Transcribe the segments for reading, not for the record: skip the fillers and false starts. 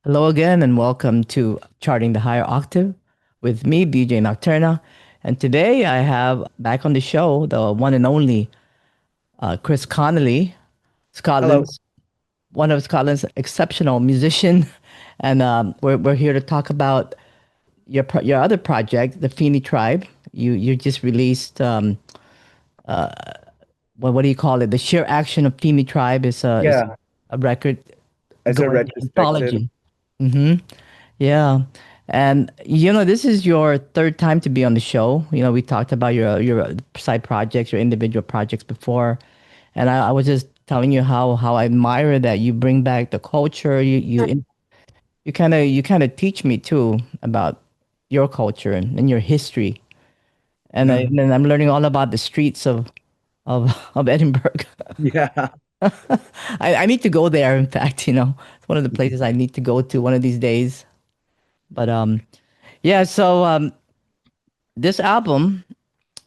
Hello again, and welcome to Charting the Higher Octave with me, BJ Nocturna. And today I have back on the show the one and only Chris Connelly, Hello. Scotland's one of Scotland's exceptional musician, and we're here to talk about your other project, the Fini-Tribe. You just released what do you call it? The Sheer Action of Fini-Tribe is Yeah, a record as a going retrospective. anthology. Mm-hmm. Yeah. And this is your third time to be on the show. We talked about your side projects, your individual projects before. And I was just telling you how I admire that you bring back the culture. You kind of teach me too about your culture and your history. And then I'm learning all about the streets of Edinburgh. Yeah. I need to go there, in fact, It's one of the places I need to go to one of these days. But yeah, so this album,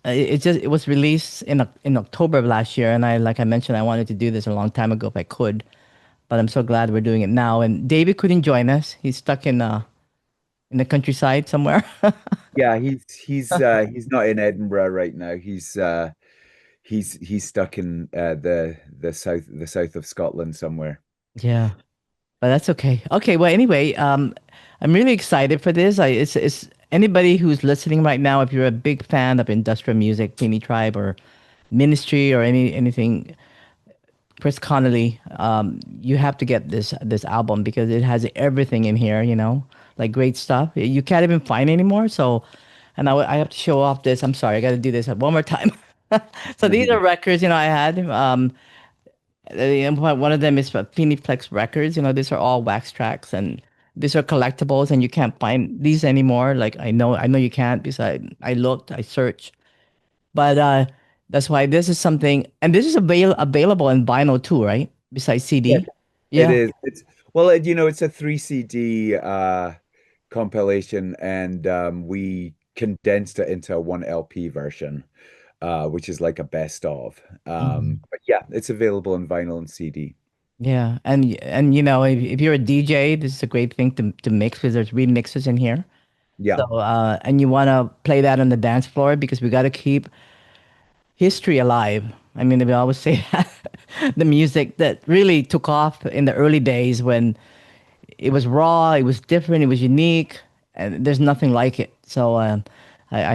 it was released in October of last year, and like I mentioned, I wanted to do this a long time ago if I could, but I'm so glad we're doing it now. And David couldn't join us; he's stuck in the countryside somewhere. Yeah, he's not in Edinburgh right now. He's stuck in the south of Scotland somewhere. Yeah, but that's okay. Okay, well, anyway, I'm really excited for this. It's anybody who's listening right now, if you're a big fan of industrial music, Pini Tribe or Ministry or anything Chris Connelly, you have to get this album because it has everything in here, like great stuff. You can't even find anymore. So, and I have to show off this. I'm sorry, I got to do this one more time. So these are records, I had. One of them is for Phoenix Records. These are all wax tracks and these are collectibles, and you can't find these anymore. Like I know you can't because I looked, I searched, but that's why this is something, and this is available in vinyl too, right? Besides Yes, CD. it Yeah. is. It's a three CD compilation, and we condensed it into a one LP version, which is like a best of. Mhm. But yeah, it's available in vinyl and CD. Yeah, and if you're a DJ, this is a great thing to mix because there's remixes in here. So Yeah. and you want to play that on the dance floor because we got to keep history alive. I mean, we always say that the music that really took off in the early days when it was raw, it was different, it was unique, and there's nothing like it. So I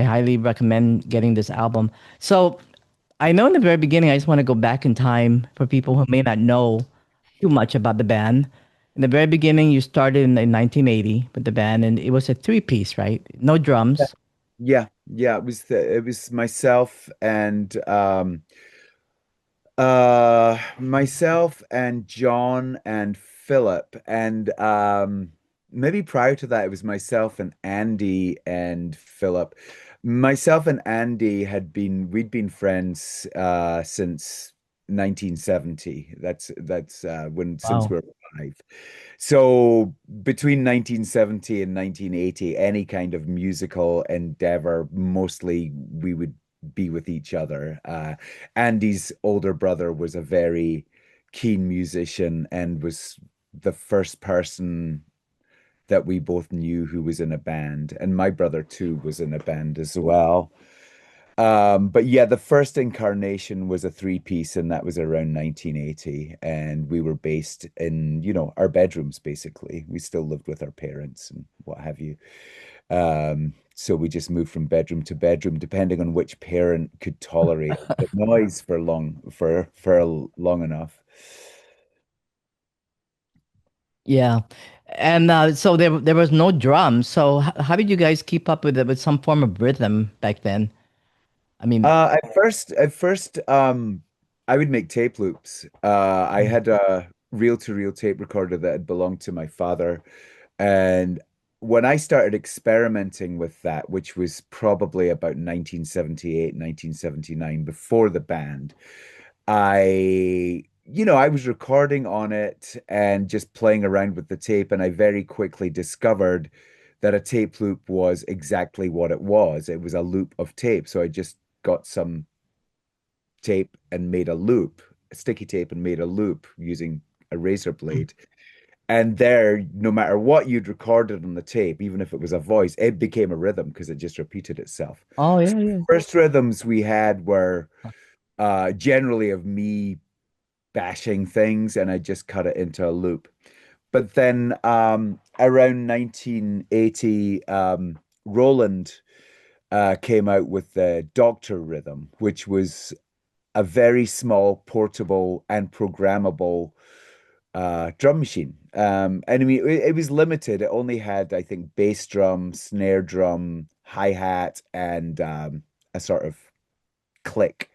highly recommend getting this album. So I know in the very beginning, I just want to go back in time for people who may not know too much about the band. In the very beginning, you started in 1980 with the band, and it was a three-piece, right? No drums. Yeah, it was myself and John and Philip, and maybe prior to that it was myself and Andy and Philip. Myself and Andy we'd been friends since 1970. That's when since Wow. we were five. So between 1970 and 1980, any kind of musical endeavor, mostly we would be with each other. Andy's older brother was a very keen musician and was the first person that we both knew who was in a band. And my brother too was in a band as well. But yeah, the first incarnation was a three-piece, and that was around 1980. And we were based in, our bedrooms, basically. We still lived with our parents and what have you. So we just moved from bedroom to bedroom, depending on which parent could tolerate the noise for long enough. Yeah. And so there was no drums. So how did you guys keep up with it with some form of rhythm back then? I mean, At first, I would make tape loops. I had a reel-to-reel tape recorder that had belonged to my father, and when I started experimenting with that, which was probably about 1978, 1979, before the band, I was recording on it and just playing around with the tape, and I very quickly discovered that a tape loop was exactly what it was. It was a loop of tape. So I just got some tape and made a loop, sticky tape and made a loop using a razor blade. And there, no matter what you'd recorded on the tape, even if it was a voice, it became a rhythm because it just repeated itself. Oh yeah, yeah. First rhythms we had were generally of me bashing things, and I just cut it into a loop. But then around 1980, Roland came out with the Doctor rhythm, which was a very small, portable, and programmable drum machine. And I mean, it was limited. It only had, I think, bass drum, snare drum, hi-hat, and a sort of click.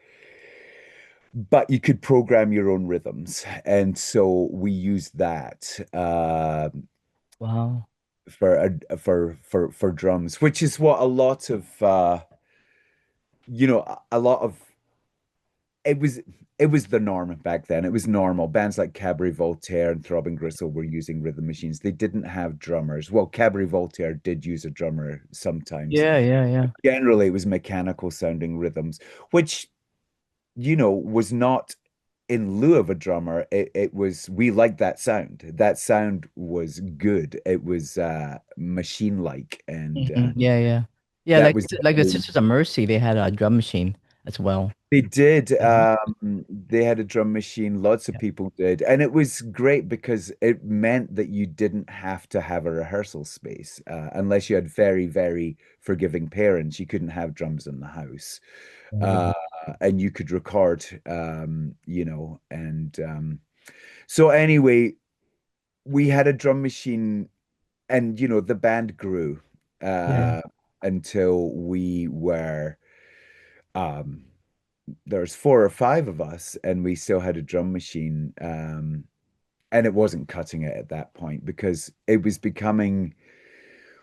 But you could program your own rhythms. And so we used that Wow. for drums, which is what a lot of a lot of it was it was the norm back then. It was normal. Bands like Cabaret Voltaire and Throbbing Gristle were using rhythm machines. They didn't have drummers. Well, Cabaret Voltaire did use a drummer sometimes. Yeah, yeah, yeah. Generally, it was mechanical sounding rhythms, which, was not in lieu of a drummer. It was, we liked that sound. That sound was good. It was machine-like, and Yeah, yeah. Yeah, that like was like the definitely. Sisters of Mercy, they had a drum machine as well. They did. Mhm. They had a drum machine. Lots of Yeah. people did. And it was great because it meant that you didn't have to have a rehearsal space. Unless you had very, very forgiving parents, you couldn't have drums in the house. Oh, Uh, and you could record, and so anyway, we had a drum machine, and, the band grew yeah. uh, until we were. Um, there's four or five of us, and we still had a drum machine. And it wasn't cutting it at that point because it was becoming,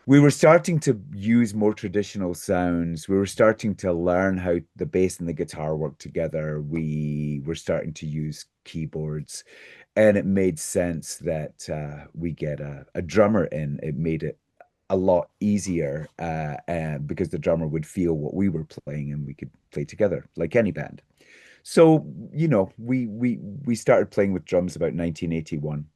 we were starting to use more traditional sounds. We were starting to learn how the bass and the guitar work together. We were starting to use keyboards, and it made sense that we get a drummer in. It made it a lot easier because the drummer would feel what we were playing, and we could play together like any band. So, we started playing with drums about 1981.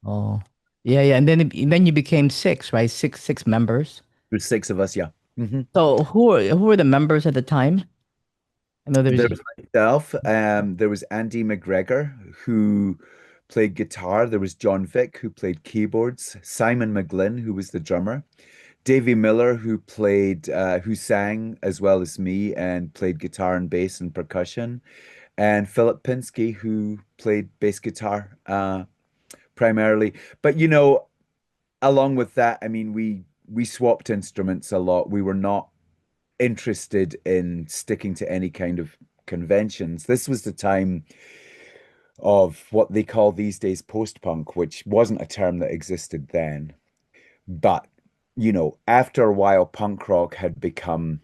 Oh. Yeah, yeah. And then you became six, right? Six members. There's six of us, yeah. Hmm. So who were the members at the time? I know there's There was myself, there was Andy McGregor, who played guitar. There was John Vick, who played keyboards. Simon McGlynn, who was the drummer. Davey Miller, who sang as well as me and played guitar and bass and percussion. And Philip Pinsky, who played bass guitar primarily. But along with that, I mean, we swapped instruments a lot. We were not interested in sticking to any kind of conventions. This was the time of what they call these days post-punk, which wasn't a term that existed then. But, after a while, punk rock had become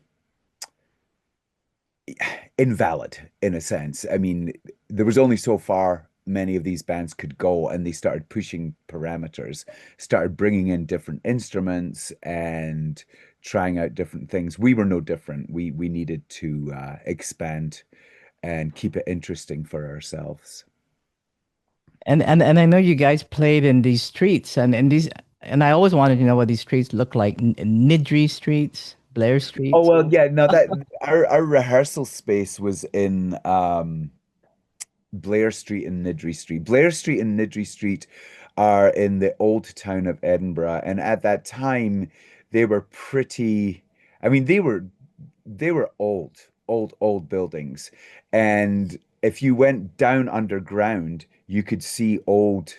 invalid in a sense. I mean, there was only so far many of these bands could go, and they started pushing parameters, started bringing in different instruments and trying out different things. We were no different. We needed to expand and keep it interesting for ourselves. and I know you guys played in these streets and these and I always wanted to know what these streets look like. Nidri streets, Blair Oh streets. well, yeah. No, that our rehearsal space was in Blair Street and Nidri Street. Blair Street and Nidri Street are in the old town of Edinburgh, and at that time they were pretty. I mean, they were old buildings, and if you went down underground, you could see old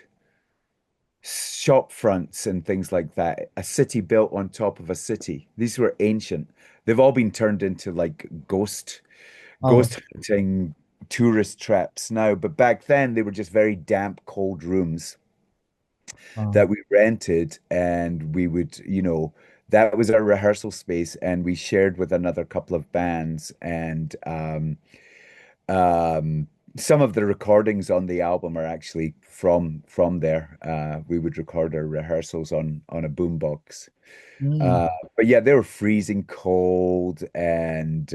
shop fronts and things like that. A city built on top of a city. These were ancient. They've all been turned into like Oh, ghost hunting tourist traps now, but back then they were just very damp, cold rooms oh. that we rented, and we would, that was our rehearsal space, and we shared with another couple of bands, and um, some of the recordings on the album are actually from there. We would record our rehearsals on a boombox. Mm. Uh, but yeah, they were freezing cold, and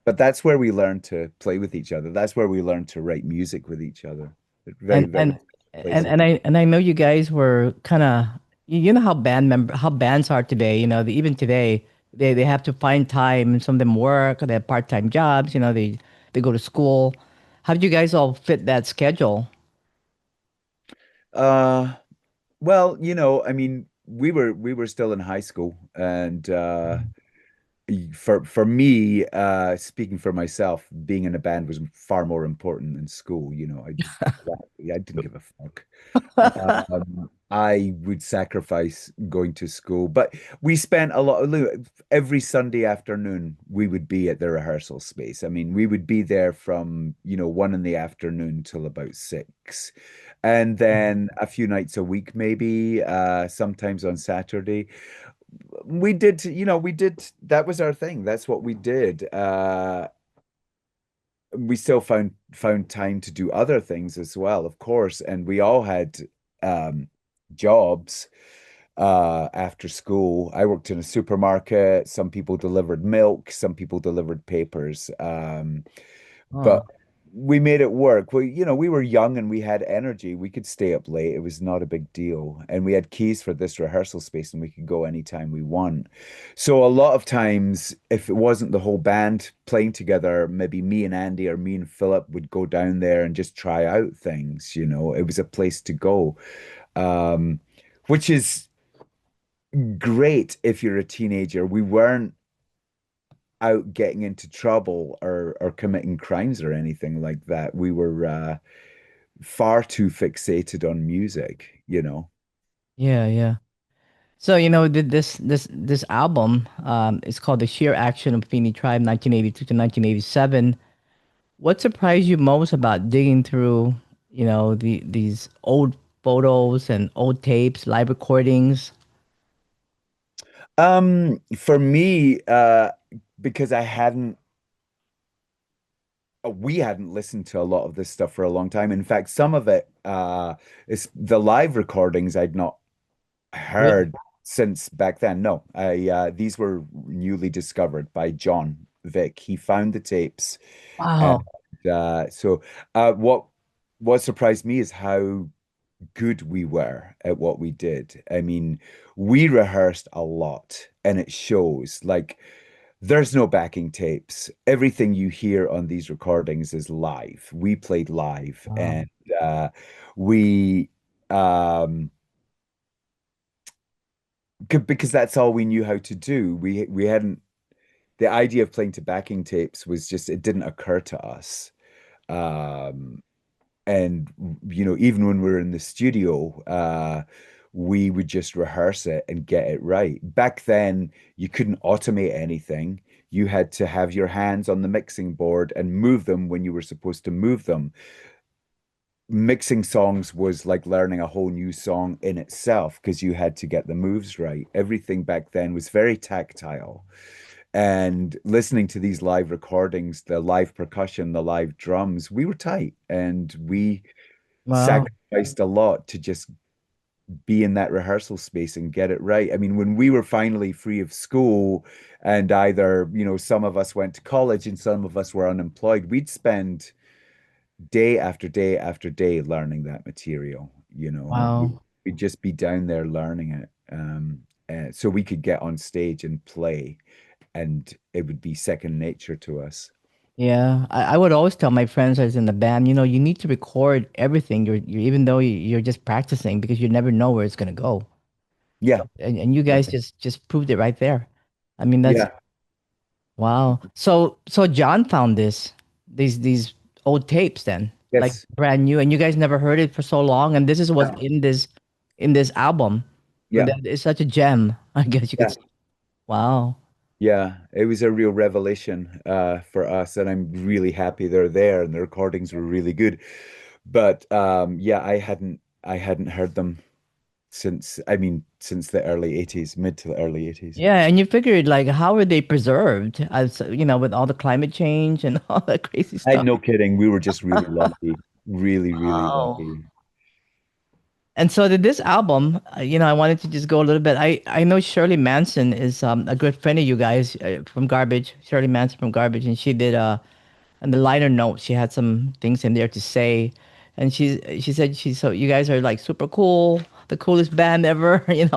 but that's where we learned to play with each other. That's where we learned to write music with each other. Very, And very and special. And places. I know you guys were kind of, you know how how bands are today. You know, even today they have to find time. Some of them work. They have part time jobs. You know, they go to school. How did you guys all fit that schedule? Uh, well, I mean, we were still in high school, and for me, speaking for myself, being in a band was far more important than school. I didn't give a fuck. I would sacrifice going to school, but we spent a lot of every Sunday afternoon we would be at the rehearsal space. I mean, we would be there from, 1 in the afternoon till about 6. And then a few nights a week, maybe, sometimes on Saturday. We did, that was our thing. That's what we did. We still found time to do other things as well, of course, and we all had um jobs after school. I worked in a supermarket. Some people delivered milk, some people delivered papers. But Oh, we made it work. We were young and we had energy. We could stay up late. It was not a big deal. And we had keys for this rehearsal space and we could go anytime we want. So a lot of times, if it wasn't the whole band playing together, maybe me and Andy or me and Philip would go down there and just try out things. It was a place to go. Um, which is great if you're a teenager. We weren't out getting into trouble or committing crimes or anything like that. We were far too fixated on music. yeah, yeah. So this album is called the Sheer Action of Fini-Tribe, 1982 to 1987. What surprised you most about digging through, these old photos and old tapes, live recordings? For me, because we hadn't listened to a lot of this stuff for a long time. In fact, some of it is the live recordings I'd not Really? heard since back then. No, these were newly discovered by John Vick. He found the tapes, and Wow. so what surprised me is how good we were at what we did. I mean, we rehearsed a lot, and it shows. Like, there's no backing tapes. Everything you hear on these recordings is live. We played live, Wow. and we um because that's all we knew how to do. We hadn't the idea of playing to backing tapes was just it didn't occur to us. Um, and even when we were in the studio, we would just rehearse it and get it right. Back then, you couldn't automate anything. You had to have your hands on the mixing board and move them when you were supposed to move them. Mixing songs was like learning a whole new song in itself because you had to get the moves right. Everything back then was very tactile. And listening to these live recordings, the live percussion, the live drums, we were tight and we Wow. sacrificed a lot to just be in that rehearsal space and get it right. I mean, when we were finally free of school and either, some of us went to college and some of us were unemployed, we'd spend day after day after day learning that material. Wow. We'd just be down there learning it. So we could get on stage and play, and it would be second nature to us. Yeah, I would always tell my friends as in the band, you need to record everything. You're even though you're just practicing because you never know where it's gonna go. Yeah, And you guys just proved it right there. I mean, that's yeah, wow. So John found these old tapes then, like yes, brand new, and you guys never heard it for so long, and this is what's yeah, in this album. So yeah, that is such a gem, I guess you could yeah. say. Wow. Yeah, it was a real revelation for us, and I'm really happy they're there, and the recordings were really good. But yeah, I hadn't heard them since the early 80s, mid to the early 80s. Yeah, and you figured like how are they preserved as with all the climate change and all that crazy I stuff. no kidding, we were just really lucky, really, really Wow. lucky. And so did this album, I wanted to just go a little bit. I know Shirley Manson is a good friend of you guys from Garbage, Shirley Manson from Garbage, and she did in the liner notes, she had some things in there to say. and she said so you guys are like super cool, the coolest band ever, and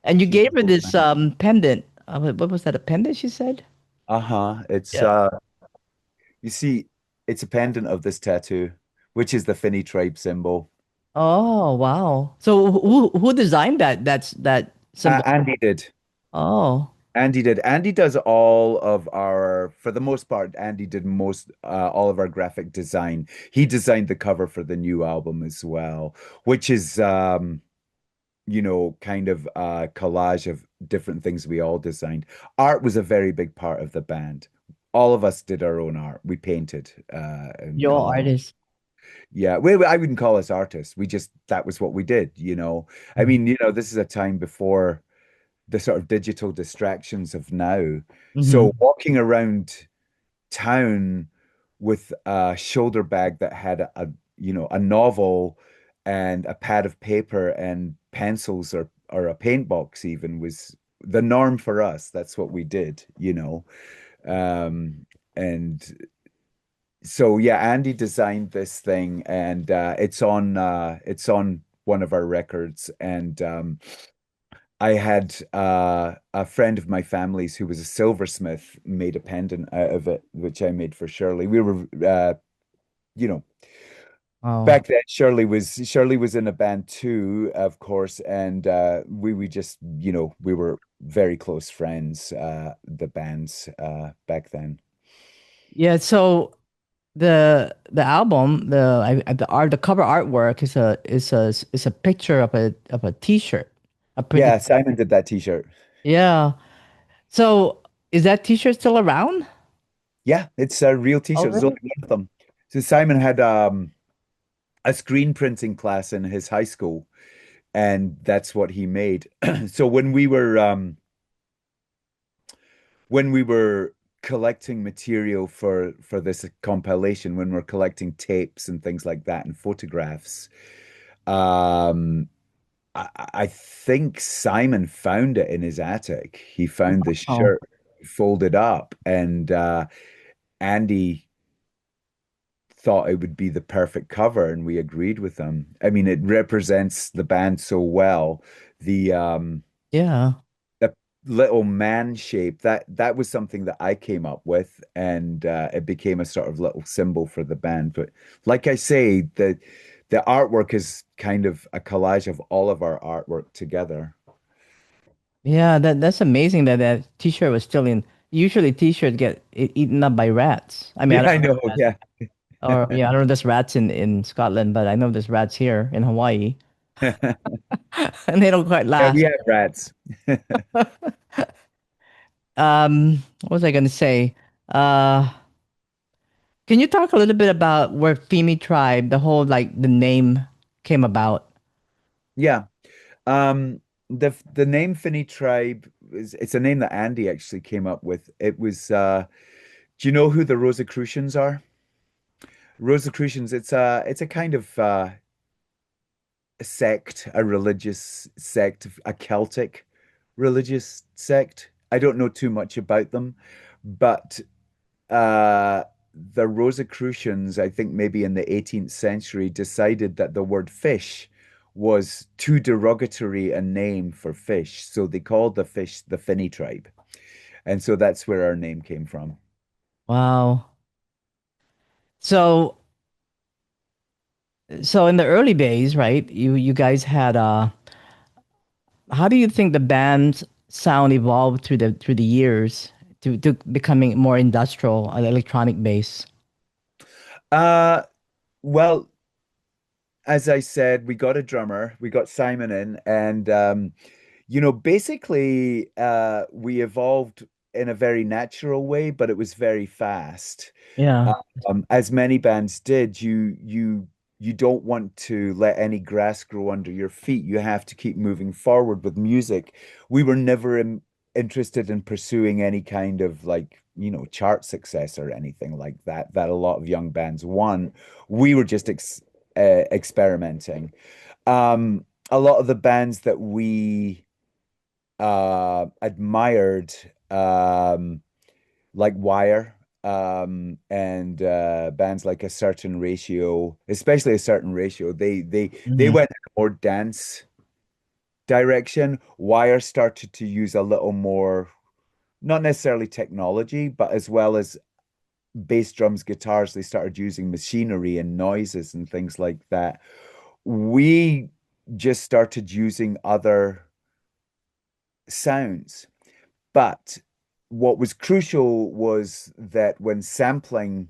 and you She's gave a her cool this fan. pendant. What was that? A pendant? She said. Uh-huh. It's Yeah. you see, it's a pendant of this tattoo, which is the Fini-Tribe symbol. Oh wow. So who designed that symbol? Andy did. Oh, Andy did. Andy does all of our, for the most part, Andy did most all of our graphic design. He designed the cover for the new album as well, which is kind of a collage of different things we all designed. Art was a very big part of the band. All of us did our own art. We painted and you're collaged. artist. Yeah, I wouldn't call us artists. We just that was what we did. I Mm-hmm. mean, this is a time before the sort of digital distractions of now. Mm-hmm. So walking around town with a shoulder bag that had a novel and a pad of paper and pencils or a paint box even was the norm for us. That's what we did. And so yeah, Andy designed this thing and it's on one of our records and I had a friend of my family's who was a silversmith made a pendant out of it, which I made for Shirley. We were, you know, Oh. back then Shirley was in a band too, of course, and we just, we were very close friends, the bands back then. Yeah, so the album, the cover artwork is a picture of a t-shirt. A pretty. Yeah, Simon did that t-shirt. Yeah. So is that t-shirt still around? Yeah, it's a real Oh, t-shirt. There's only really? one of them. So Simon had a screen printing class in his high school and that's what he made. So when we were collecting material for this compilation, when we're collecting tapes and things like that and photographs, um, I think Simon found it in his attic. He found this Oh, shirt folded up, and Andy thought it would be the perfect cover, and we agreed with him. I mean, it represents the band so well. The yeah. the little man shape that was something that I came up with, and it became a sort of little symbol for the band. But like I say, the artwork is kind of a collage of all of our artwork together. Yeah, that's amazing that that t-shirt was still in. Usually t-shirts get eaten up by rats. I mean, I Yeah, don't I know know. if that's, Yeah. or yeah, I don't know if there's rats in Scotland, but I know there's rats here in Hawaii, and they don't quite Yeah, we last. have rats. What was I gonna say? Uh, can you talk a little bit about where Fimi-Tribe, the whole like the name came about? Yeah. Um, the name Fini-Tribe is it's a name that Andy actually came up with. It was do you know who the Rosicrucians are? Rosicrucians, it's a kind of a sect, a religious sect, a Celtic religious sect. I don't know too much about them, but uh, the Rosicrucians, I think maybe in the 18th century, decided that the word fish was too derogatory a name for fish. So they called the fish the Finny tribe. And so that's where our name came from. Wow. So so in the early days, right? You guys had how do you think the band's sound evolved through the years to becoming more industrial and electronic bass? Uh, well, as I said, we got a drummer, we got Simon in, and basically we evolved in a very natural way, but it was very fast. Yeah. As many bands did, you don't want to let any grass grow under your feet. You have to keep moving forward with music. We were never interested in pursuing any kind of like, chart success or anything like that a lot of young bands want. We were just experimenting. A lot of the bands that we admired, like Wire. and bands like A Certain Ratio, especially A Certain Ratio, they Hmm. went in a more dance direction. Wire started to use a little more, not necessarily technology, but as well as bass drums, guitars, they started using machinery and noises and things like that. We just started using other sounds. But what was crucial was that when sampling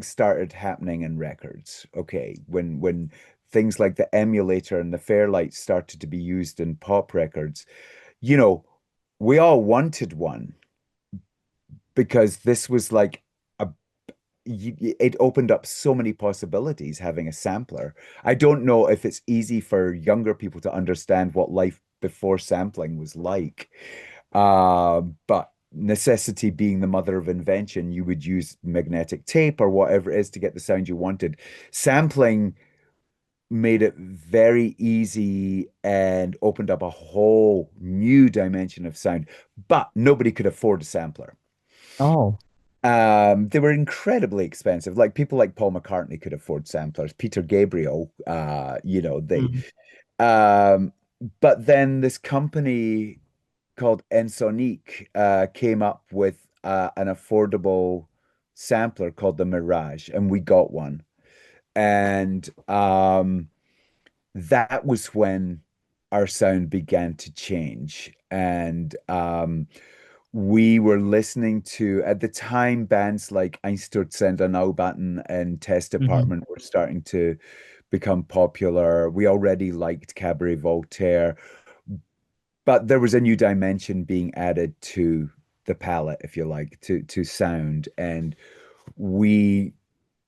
started happening in records, okay, when things like the emulator and the Fairlight started to be used in pop records, you know, we all wanted one because this was like a it opened up so many possibilities having a sampler. I don't know if it's easy for younger people to understand what life before sampling was like. But necessity being the mother of invention, you would use magnetic tape or whatever it is to get the sound you wanted. Sampling made it very easy and opened up a whole new dimension of sound, but nobody could afford a sampler. Oh. They were incredibly expensive. Like people like Paul McCartney could afford samplers. Peter Gabriel, they Mm. um but then this company called Ensoniq came up with an affordable sampler called the Mirage, and we got one. And that was when our sound began to change. And we were listening to, at the time, bands like Einstürzende Neubauten and Test Hmm. Department were starting to become popular. We already liked Cabaret Voltaire, but there was a new dimension being added to the palette, if you like, to sound. And we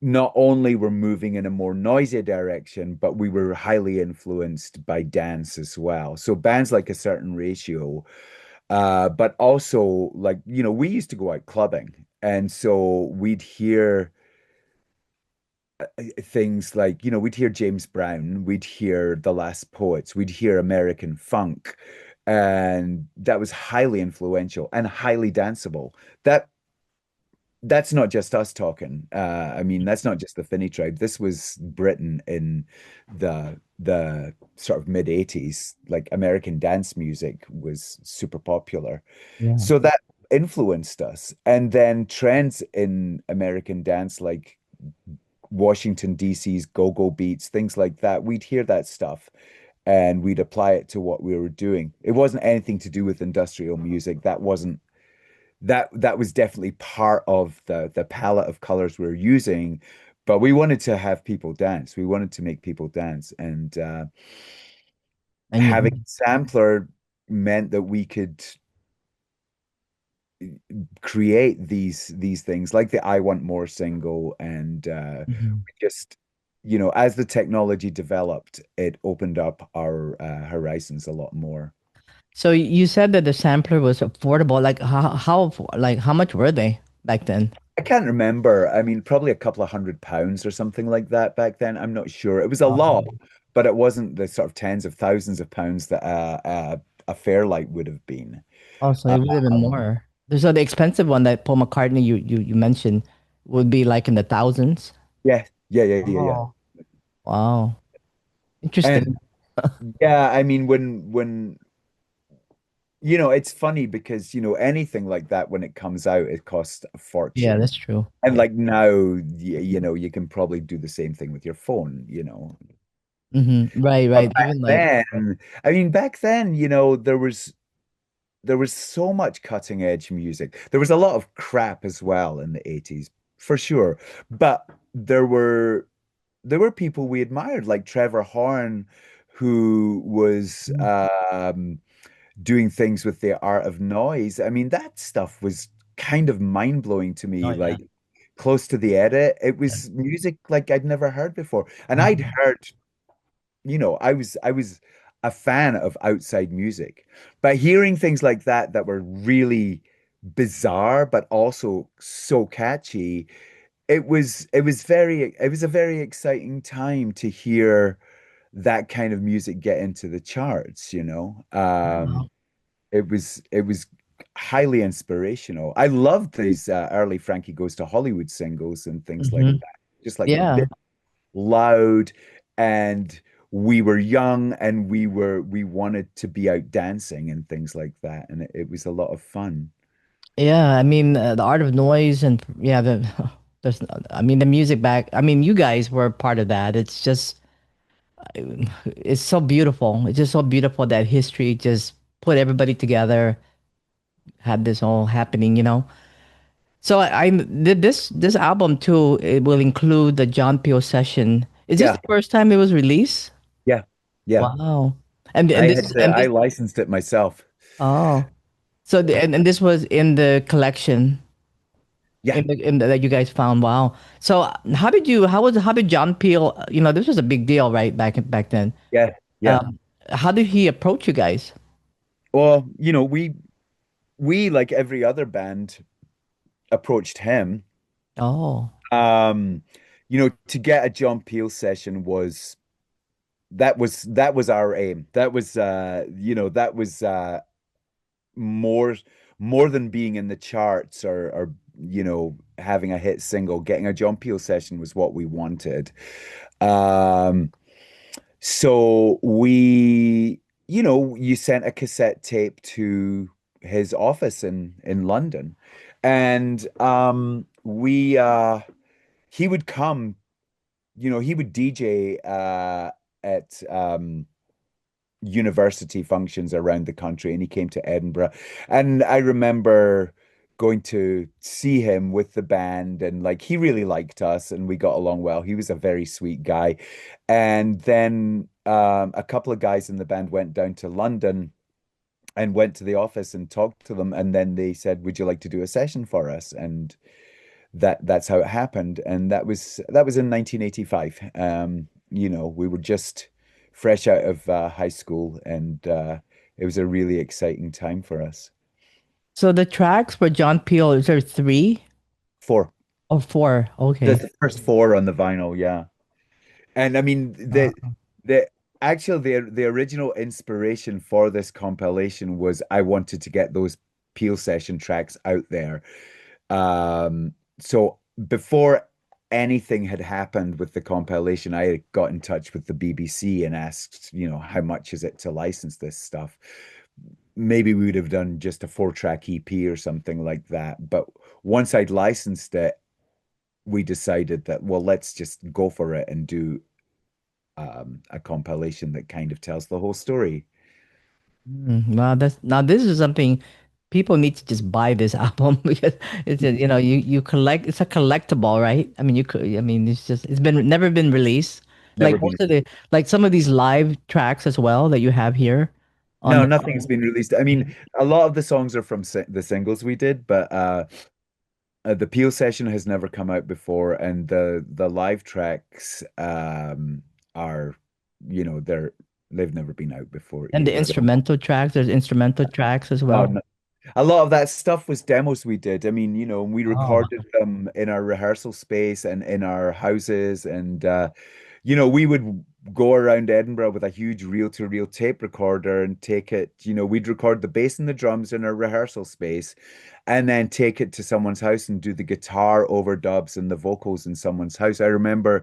not only were moving in a more noisy direction, but we were highly influenced by dance as well. So bands like A Certain Ratio, but also like, we used to go out clubbing. And so we'd hear things like, we'd hear James Brown, we'd hear The Last Poets, we'd hear American funk. And that was highly influential and highly danceable. That that's not just us talking. I mean, that's not just the Fini-Tribe. This was Britain in the sort of mid 80s. Like American dance music was super popular. Yeah. So that influenced us. And then trends in American dance like Washington, D.C.'s go-go beats, things like that. We'd hear that stuff and we'd apply it to what we were doing. It wasn't anything to do with industrial music. That was definitely part of the palette of colors we are using, but we wanted to have people dance. We wanted to make people dance, and And you. having a sampler meant that we could create these things like the I Want More single, and Mhm. we just, as the technology developed, it opened up our horizons a lot more. So you said that the sampler was affordable. Like like how much were they back then? I can't remember. I mean, probably a couple of £100 or something like that back then. I'm not sure. It was a lot, Oh. but it wasn't the sort of tens of thousands of pounds that a Fairlight would have been. Oh, so it would have been Um, more. So the expensive one that Paul McCartney you mentioned would be like in the thousands. yeah, yeah, yeah, yeah, yeah. Oh, wow. Interesting. And yeah, I mean, when it's funny because anything like that when it comes out, it costs a Yeah, fortune. that's true. And Yeah. like now, you can probably do the same thing with your phone. Right, But right. back Even like, then, I mean, back then, there was so much cutting edge music. There was a lot of crap as well in the 80s, for sure. But there were people we admired, like Trevor Horn, who was doing things with the art of noise. I mean, that stuff was kind of mind-blowing to oh me, yeah. like close to the edit. It Yeah. was music like I'd never heard before. And I'd Mhm. heard I was a fan of outside music, but hearing things like that were really bizarre, but also so catchy, it was a very exciting time to hear that kind of music get into the charts. Wow. It was highly inspirational. I loved these early Frankie Goes to Hollywood singles and things like Hmm. that. Just like a Yeah. bit loud, and we were young, and we wanted to be out dancing and things like that, and it was a lot of fun. Yeah, I mean, the art of noise and yeah, the there's I mean the music back. I mean, you guys were part of that. It's just it's so beautiful. It's just so beautiful that history just put everybody together, had this all happening, you know. So I did this album too. It will include the John Peel session. Is this Yeah, the first time it was released? yeah, yeah. Wow. And I this had to, and I this licensed it myself. oh. So and this was in the collection Yeah, in the, that you guys found. Wow. So how did John Peel, you know, this was a big deal, right? Back then. yeah, yeah. Um how did he approach you guys? Well, we like every other band approached him. Oh. Um, to get a John Peel session that was our aim. That was more more than being in the charts or having a hit single. Getting a John Peel session was what we wanted. Um, so you sent a cassette tape to his office in London, and we he would come, he would DJ at university functions around the country, and he came to Edinburgh. And I remember going to see him with the band, and like he really liked us and we got along well. He was a very sweet guy. And then a couple of guys in the band went down to London and went to the office and talked to them, and then they said, "Would you like to do a session for us?" And that's how it happened. And that was in 1985. We were just fresh out of high school, and it was a really exciting time for us. So the tracks for John Peel, is there three Four. or four? There's Okay. the first four on the vinyl, yeah. And I mean the actual the original inspiration for this compilation was I wanted to get those Peel session tracks out there. So before anything had happened with the compilation, I got in touch with the BBC and asked, how much is it to license this stuff? Maybe we would have done just a 4-track EP or something like that. But once I'd licensed it, we decided that, well, let's just go for it and do a compilation that kind of tells the whole story. Wow, that's now this is something people need to just buy this album because it's a, you know you collect it's a collectible, right? I mean you could I mean it's just it's been never been released. Never Like been. most of the like some of these live tracks as well that you have here on No, the nothing's been released. I mean, a lot of the songs are from the singles we did, but the Peel session has never come out before, and the live tracks are, they've never been out before and the either. instrumental tracks. There's instrumental tracks as Oh, well. no. A lot of that stuff was demos we did. I mean, we Oh, recorded them in our rehearsal space and in our houses, and we would go around Edinburgh with a huge reel-to-reel tape recorder and take it, we'd record the bass and the drums in our rehearsal space and then take it to someone's house and do the guitar overdubs and the vocals in someone's house. I remember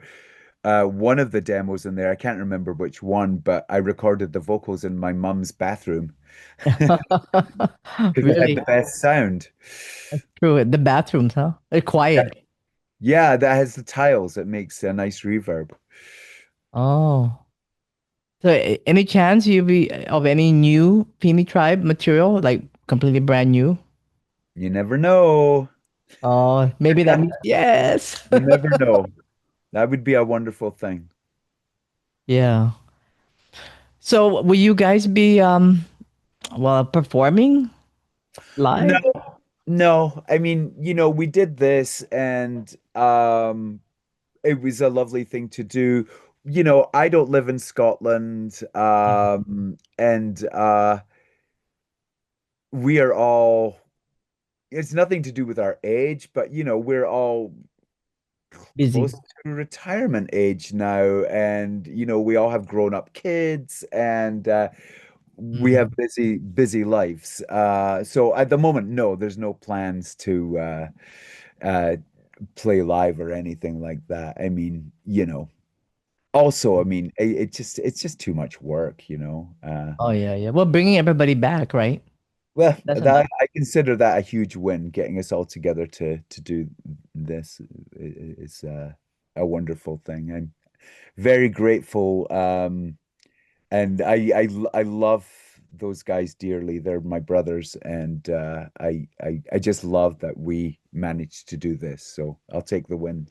one of the demos in there, I can't remember which one, but I recorded the vocals in my mum's bathroom because it had really? the best sound. True. The bathrooms, huh? They're quiet. Yeah, that has the tiles. It makes a nice reverb. Oh. So, any chance you be of any new Fini-Tribe material, like completely brand new? You never know. Oh, maybe that means yes. You never know. That would be a wonderful thing. Yeah. So, will you guys be well performing No, live? no. I mean, we did this, and it was a lovely thing to do. I don't live in Scotland, and we are all, it's nothing to do with our age, but we're all Busy. close to retirement age now, and we all have grown up kids, and we have Mm. busy lives. So at the moment, no, there's no plans to uh, play live or anything like that. I mean, also, I mean, it's just too much work, you know. Oh yeah, yeah. Well, bringing everybody back, right? Well, That's that important. I consider that a huge win, getting us all together to do this is a wonderful thing. I'm very grateful, and I love those guys dearly. They're my brothers, and I just love that we managed to do this. So I'll take the win.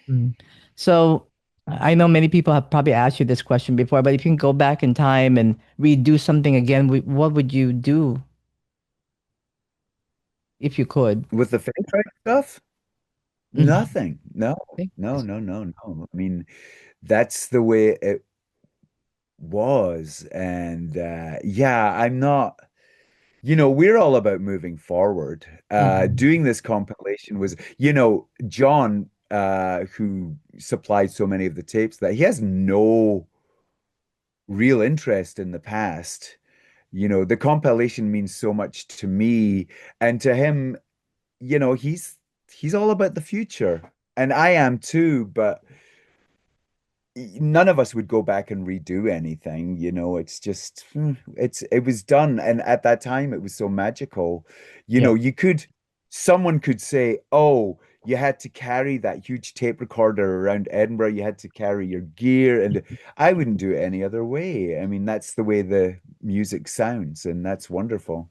Mm. So I know many people have probably asked you this question before, but if you can go back in time and redo something again, what would you do if you could? With the fake track stuff, Mhm. nothing. No, Okay. no, no, no, no. I mean, that's the way it was. And yeah, I'm not, we're all about moving forward. Mhm. Doing this compilation was, John, who supplied so many of the tapes, that he has no real interest in the past. The compilation means so much to me, and to him, he's all about the future. And I am too, but none of us would go back and redo anything, it's just it was done, and at that time it was so magical. Yeah. Someone could say, oh, you had to carry that huge tape recorder around Edinburgh, you had to carry your gear, and I wouldn't do it any other way. I mean, that's the way the music sounds, and that's wonderful.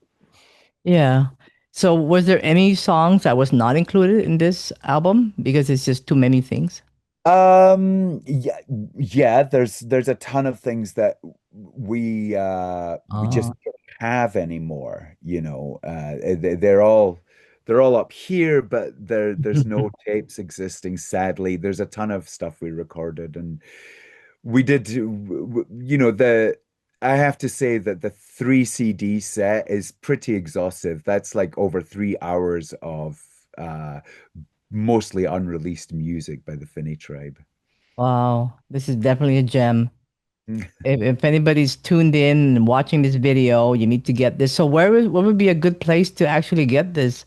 Yeah. So was there any songs that was not included in this album because it's just too many things? Yeah, yeah, there's a ton of things that we just Ah. don't have anymore, they're all up here, but there's no tapes existing, sadly. There's a ton of stuff we recorded, and we did the I have to say that the 3 CD set is pretty exhaustive. That's like over 3 hours of mostly unreleased music by the Fini-Tribe. Wow, this is definitely a gem. If anybody's tuned in and watching this video, you need to get this. So what would be a good place to actually get this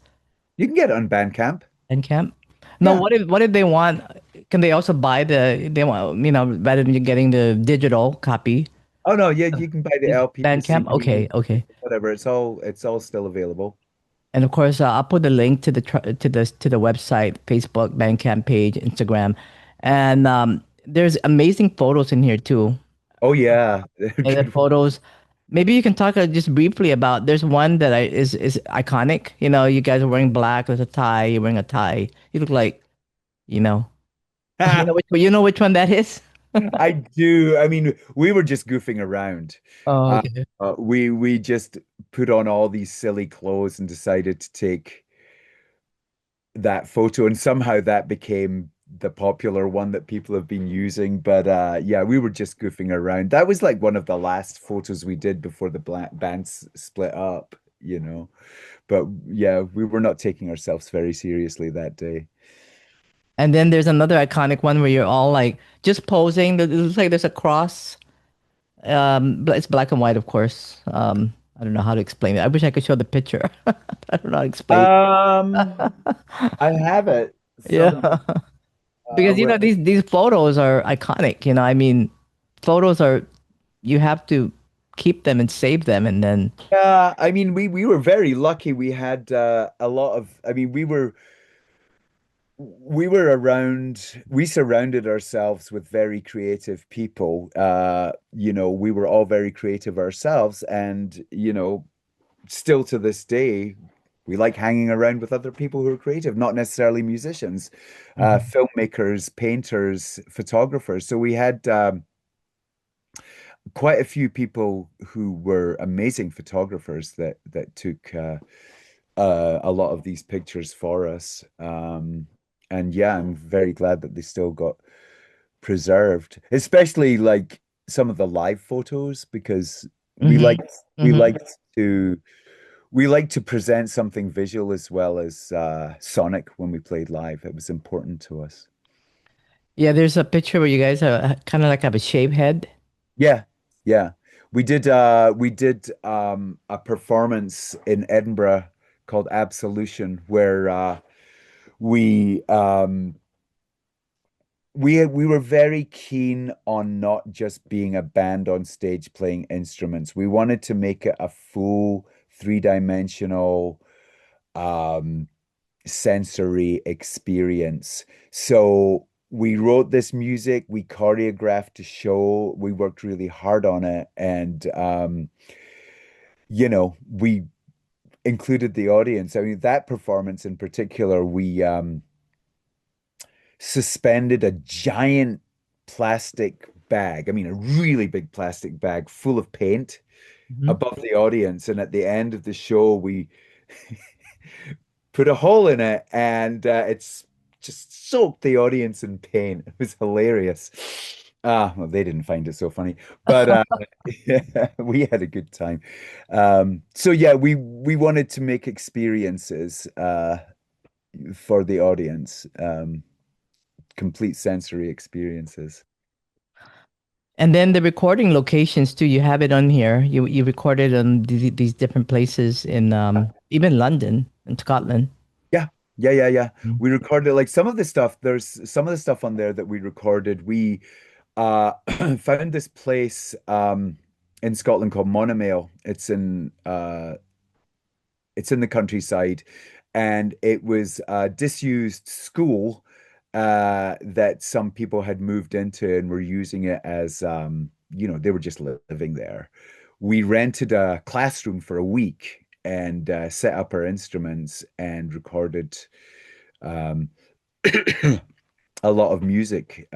You can get it on Bandcamp. Bandcamp? No, Yeah. what if they want? Can they also buy they want, rather than you getting the digital copy? Oh no, yeah, you can buy the Is LP, the Bandcamp? CD, Okay, okay. whatever. It's all still available. And of course, I'll put the link to the website, Facebook, Bandcamp page, Instagram, and there's amazing photos in here too. Oh yeah. And the Good. photos, maybe you can talk just briefly about. There's one that is iconic. You guys are wearing black with a tie. You're wearing a tie. You look like you know. You know which one that is. I do. I mean, we were just goofing around. Oh, Uh, okay. we just put on all these silly clothes and decided to take that photo, and somehow that became the popular one that people have been using. But yeah, we were just goofing around. That was like one of the last photos we did before the bands split up. But yeah, we were not taking ourselves very seriously that day. And then there's another iconic one where you're all like just posing. It looks like there's a cross. But it's black and white, of course. I don't know how to explain it. I wish I could show the picture. I don't know how to explain. Um, I have it some Yeah. Because where these photos are iconic. I mean, photos are you have to keep them and save them, and then yeah, I mean, we were very lucky. We had a lot of, I mean, we were around, we surrounded ourselves with very creative people. We were all very creative ourselves, and still to this day, we like hanging around with other people who are creative, not necessarily musicians, Mhm. filmmakers, painters, photographers. So we had quite a few people who were amazing photographers that took a lot of these pictures for us. And yeah, I'm very glad that they still got preserved, especially like some of the live photos, because we Mhm. like we Mhm. like to we like to present something visual as well as sonic when we played live. It was important to us. Yeah, there's a picture where you guys are kind of like have a shaved head. Yeah, yeah. We did a performance in Edinburgh called Absolution where we we were very keen on not just being a band on stage playing instruments. We wanted to make it a full three-dimensional um sensory experience. So we wrote this music, we choreographed the show, we worked really hard on it, and we included the audience. I mean, that performance in particular, we suspended a giant plastic bag, I mean, a really big plastic bag full of paint Mhm. above the audience. And at the end of the show, we put a hole in it and it's just soaked the audience in paint. It was hilarious. Well, they didn't find it so funny, but yeah, we had a good time. So yeah, we wanted to make experiences for the audience, complete sensory experiences. And then the recording locations too. You have it on here. You recorded on these different places in even London and Scotland. Yeah, yeah. Mm. We recorded like some of the stuff. There's some of the stuff on there that we recorded. We uh found this place in Scotland called Monomail. It's in the countryside, and it was a disused school that some people had moved into and were using it as they were just living there. We rented a classroom for a week and set up our instruments and recorded um, a lot of music.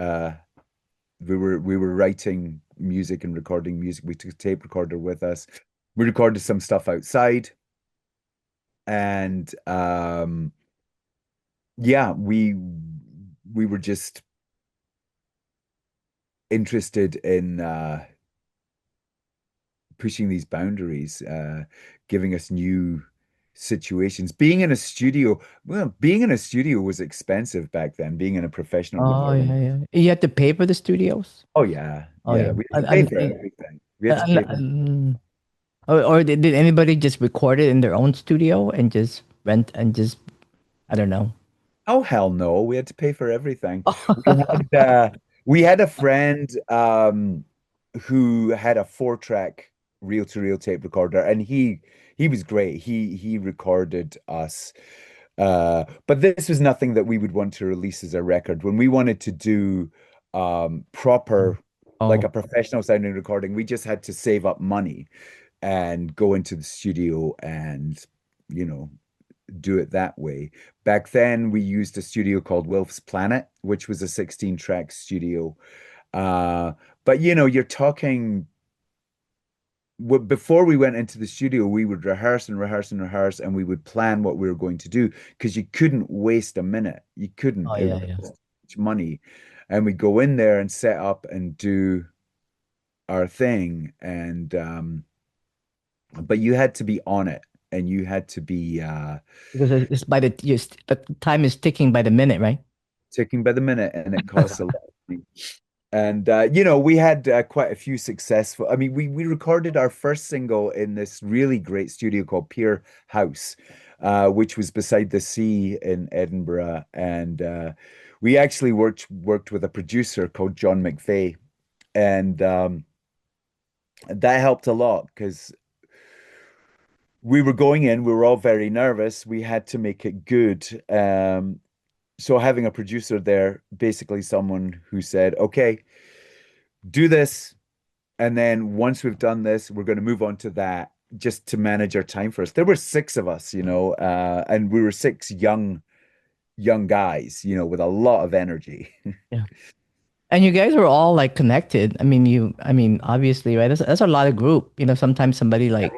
We were writing music and recording music. We took a tape recorder with us. We recorded some stuff outside, and yeah, we were just interested in pushing these boundaries, giving us new situations. Being in a studio was expensive back then, being in a professional Oh recording. yeah, yeah. You had to pay for the studios. Oh yeah, Oh yeah. yeah. We had to pay for everything. We had to pay for. Or did anybody just record it in their own studio and just rent and just I don't know. Oh hell no, we had to pay for everything. We had a friend who had a 4-track reel-to-reel tape recorder, and he was great. He recorded us. But this was nothing that we would want to release as a record. When we wanted to do proper, like Oh, a professional sounding recording, we just had to save up money and go into the studio and, you know, do it that way. Back then, we used a studio called Wilf's Planet, which was a 16-track studio. Uh, but you're talking before we went into the studio, we would rehearse and rehearse and rehearse, and we would plan what we were going to do because you couldn't waste a minute. You couldn't. oh It yeah, was yeah. too much money, and we'd go in there and set up and do our thing. And but you had to be on it, and you had to be Because it's by the time is ticking by the minute, right? ticking by the minute, and it costs a lot of money. And we had quite a few successful. I mean, we recorded our first single in this really great studio called Pier House, which was beside the sea in Edinburgh. And we actually worked with a producer called John McVeigh, and that helped a lot because we were going in. We were all very nervous. We had to make it good. So having a producer there, basically someone who said, "Okay, do this." And then once we've done this, we're going to move on to that just to manage our time for us. There were six of us, and we were six young guys, with a lot of energy. Yeah. And you guys were all like connected. I mean, obviously, right? That's a lot of group. Sometimes somebody like,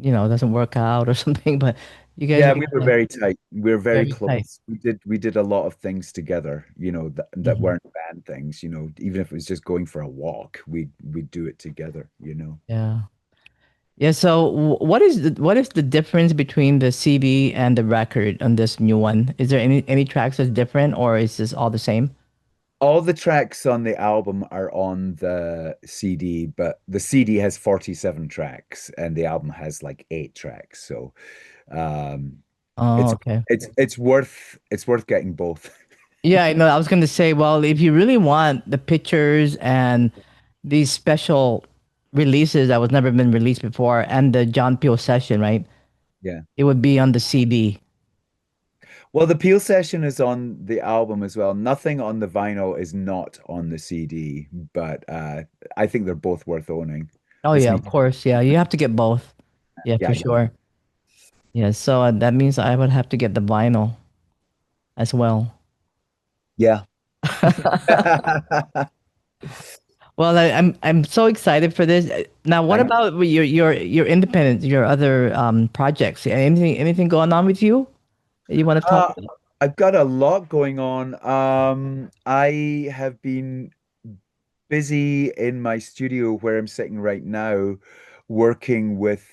doesn't work out or something, but you Yeah, guys we were are very tight. We were very very tight. close. We did a lot of things together, that Mhm. weren't band things, even if it was just going for a walk, we'd do it together. Yeah. Yeah. So, what is the difference between the CD and the record on this new one? Is there any tracks that's different, or is this all the same? All the tracks on the album are on the CD, but the CD has 47 tracks and the album has like 8 tracks. So um Oh, it's okay. it's worth getting both. Yeah, I know. I was going to say, well, if you really want the pictures and these special releases that was never been released before and the John Peel session, right? Yeah. It would be on the CD. Well, the Peel session is on the album as well. Nothing on the vinyl is not on the CD, but I think they're both worth owning. Oh Just yeah, need of course. Yeah, you have to get both. Yeah, for yeah, sure. Yeah, so that means I would have to get the vinyl as well. yeah. Well, I'm so excited for this. Now, what Thank about your independent, your other projects? Anything going on with you that you want to talk Uh, about? I've got a lot going on. I have been busy in my studio where I'm sitting right now, working with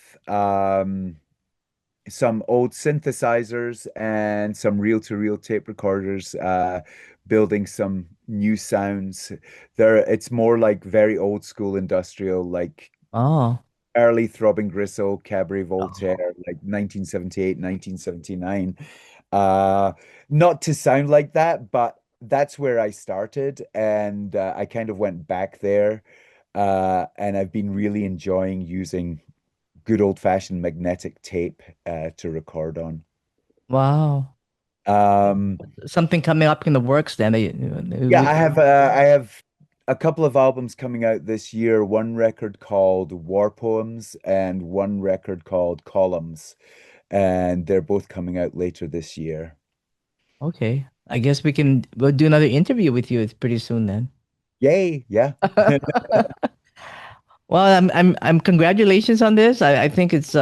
some old synthesizers and some reel-to-reel tape recorders, building some new sounds. It's more like very old school industrial, like Oh, early Throbbing Gristle, Cabaret oh, Voltaire, like 1978, 1979. Uh, Not to sound like that, but that's where I started, and I kind of went back there. And I've been really enjoying using good old-fashioned magnetic tape to record on. wow. Um, Something coming up in the works then. yeah, I have a couple of albums coming out this year. One record called War Poems and one record called Columns, and they're both coming out later this year. Okay. I guess we'll do another interview with you pretty soon then. Yay! Yeah. Well, I'm congratulations on this. I think it's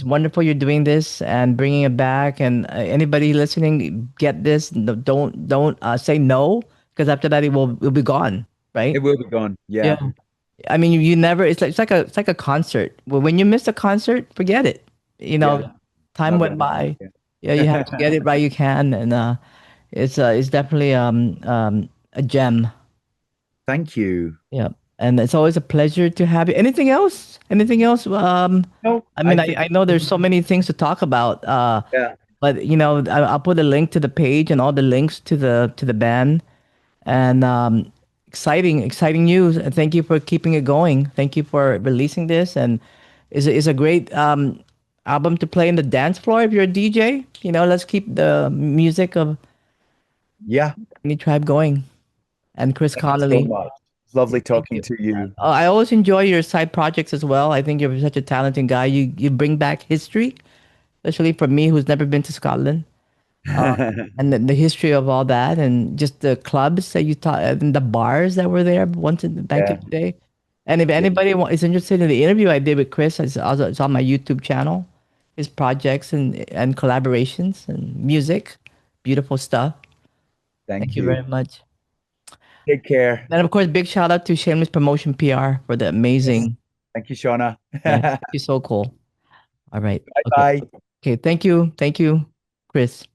wonderful you're doing this and bringing it back. And anybody listening, get this. No, don't say no, because after that it will be gone, It right? will be gone. Yeah. Yeah. I mean, you never. It's like a concert. Well, when you miss a concert, forget it. You Yeah. know, time Not went gonna by. Yeah, you have to happen get it right. You can, and it's definitely a gem. Thank you. Yeah, and it's always a pleasure to have you. Anything else? Anything else? No, I I mean, I, think I know there's so many things to talk about. yeah. But I'll put a link to the page and all the links to the band. And exciting news. And thank you for keeping it going. Thank you for releasing this. And is a great album to play in the dance floor if you're a DJ. Let's keep the music of Yeah. any tribe going. And Chris Thank you so Connelly. much. It's lovely Thank talking you. to you. I always enjoy your side projects as well. I think you're such a talented guy. You bring back history, especially for me who's never been to Scotland, and the history of all that, and just the clubs that you taught, and the bars that were there once back in Yeah. the day. And if Yeah. anybody is interested in the interview I did with Chris, it's on my YouTube channel. His projects and collaborations and music, beautiful stuff. Thank Thank you you. very much. Take care. And of course, big shout out to Shameless Promotion PR for the Yes. amazing. Thank you, Shauna. Yeah, she's so cool. All right. Bye Okay. bye. Okay. Thank you. Thank you, Chris.